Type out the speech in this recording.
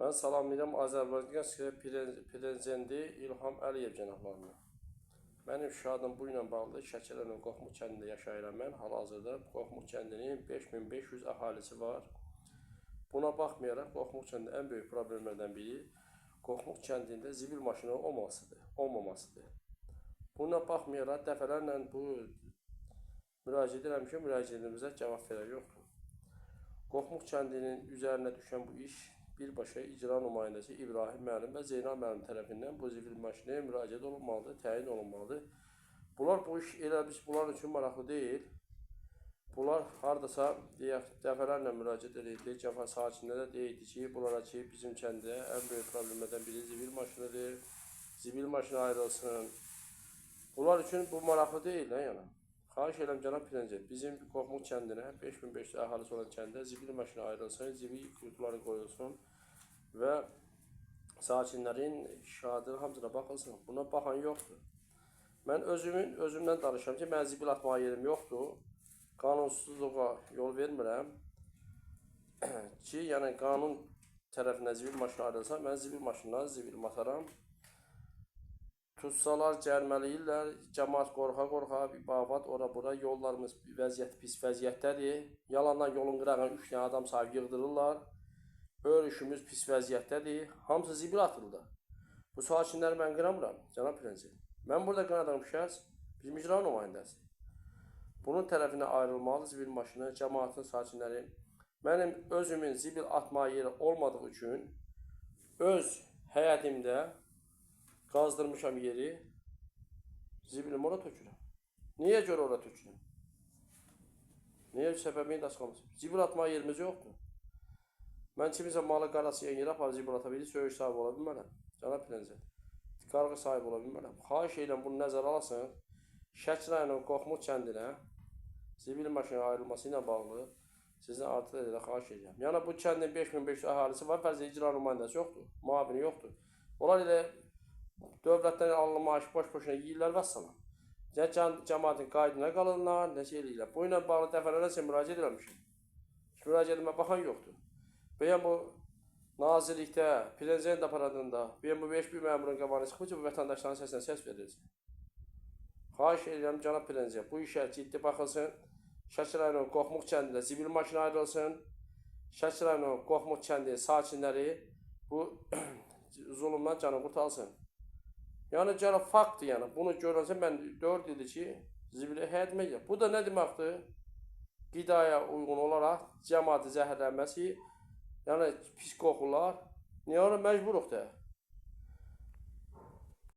Mən salamlayıram Azərbaycan prezidenti İlham Əliyev cənablarını. Mənim şahadım bu ilə bağlı Şəkirənin Qoxmuq kəndində yaşayıram mən. Hal-hazırda Qoxmuq kəndinin 5500 əhalisi var. Buna baxmayaraq Qoxmuq kəndinin ən böyük problemlərdən biri Qoxmuq kəndində zibil maşını olmamasıdır. Buna baxmayaraq dəfələrlə bu müraciət edirəm ki, müraciətimizə cavab verən yoxdur. Qoxmuq kəndinin üzərinə düşən bu iş birbaşa icra nümayəndəsi İbrahim müəllim və Zeynal müəllim tərəfindən bu zibil maşinəyə müraciət olunmalıdır, təyin olunmalıdır. Bu iş elə biz bunlar üçün maraqlı deyil. Bunlar hardasa dəfələrlə müraciət edirdi, cəfa sakinlərə deyildi ki, bunlara ki, bizim kəndə ən böyük problemlərdən biri zibil maşınıdır, zibil maşını ayrılsın. Bunlar üçün bu maraqlı deyil, yəni. Xahiş edirəm cənab prezident, bizim Qoxmuq kəndinə 5500 əhalisi olan kəndə zibil maşını ayrılsın, zibil kutuları qoyulsun və sakinlərin şahidinin hamısına baxılsın. Buna baxan yoxdur. Mən özümdən danışıram ki, mən zibil atmağa yerim yoxdur. Qanunsuzluğa yol vermirəm ki, yəni qanun tərəfindən zibil maşını ayrılsa, mən zibil maşından zibil ataram. Tutsalar, cərməliyirlər, cəmaat qorxa-qorxa, bir babat, ora-bura, yollarımız pis vəziyyətdədir. Yalandan yolun qırağına 3 dənə adam sahib yığdırırlar. Örüşümüz pis vəziyyətdədir. Hamısı zibil atıldı. Bu sakinləri mən qıramıram, cənab prezident. Mən burada qınadığım şəxs bizim icra nümayəndəsi. Bunun tərəfinə ayrılmalı zibil maşını, cəmaatın sakinləri. Mənim özümün zibil atma yeri olmadığı üçün öz həyətimdə qazdırmışam yeri, zibilimi ora tökürəm. Niyə görə ora tökürəm? Niyə səbəbini də açıqlamışam? Zibil atma yerimiz yoxdur. Mən kimisə malı qarasıya yerə aparıb zibil ata bilir, söyüş sahibi ola bilmərəm. Cənab prezident, qarğı sahibi ola bilmərəm. Xahiş edirəm bunu nəzərə alasın. Şəki rayonunun Qoxmuq kəndinə zibil maşını ayrılması ilə bağlı sizin artıq edələ xahiş edirəm. Yəni bu kəndin 5500 əhalisi var, fərzi icra nümayəndəsi yoxdur, müavini yoxdur. Onlar elə dövlətdən alınma maaşı boş-boşuna yeyirlər və salam. Cəmaatın qaydına qalırlar, nəsə eləyirlər. Bu ilə bağlı dəfələrlə müraciət eləmişim. Müraciətimə baxan yoxdur. Bəyən bu nazirlikdə, prezident aparatında, bəyən bu 5000 məmurun qabağına çıxmış bu vətəndaşların səsinə səs verilsin. Xahiş edirəm cənab prezident, bu işə ciddi baxılsın. Şəki rayonunun Qoxmuq kəndində zibil maşını ayrılsın. Şəki rayonunun Qoxmuq kəndi sakinləri bu zulümdən canı qurtalsın. Yəni gəlib faktdır, yəni bunu görəndə mən 4 ildir ki, zibili həyətimə gəlib. Bu da nə deməkdir? Qidaya uyğun olaraq cəmaatı zəhərlənməsi, yəni pis qoxular, yəni məcburuq da.